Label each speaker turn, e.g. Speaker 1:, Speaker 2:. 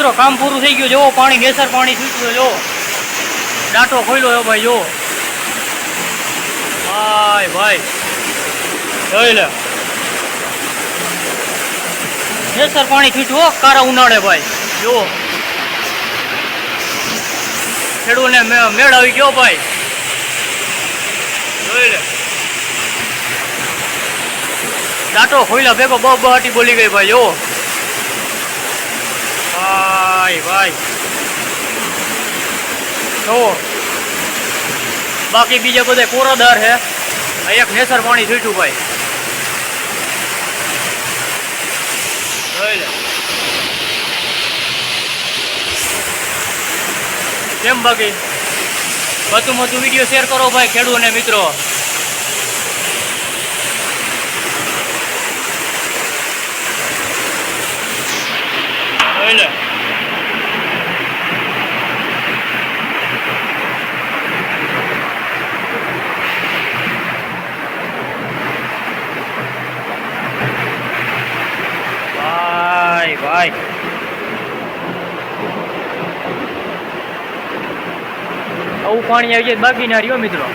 Speaker 1: મિત્રો કામ પૂરું થઈ ગયું. જો પાણી નેસર પાણી છૂટ્યું. જો ડાટો ખોલ્યો ભાઈ. જો ભાઈ ભાઈ જોઈ લે નેસર પાણી છૂટ્યું કારા ઉનાળે ભાઈ. જો ખેડૂતને મેળ આવી ગયો ભાઈ. જોઈ લે ડાટો ખોલ્યા ભેગો બહાટી બોલી ગઈ ભાઈ. જો ભાઈ ભાઈ જો બાકી બીજા બધા કોરાદાર છે. એક નેસર પાણી છૂટ્યું ભાઈ. જોઈ લે કેમ બાકી બધું મોટું વિડીયો શેર કરો ભાઈ ખેડૂતોને મિત્રો. જોઈ લે ભાઈ ભાઈ આવું પાણી આવી જાય બાકી ના રહ્યો મિત્રો.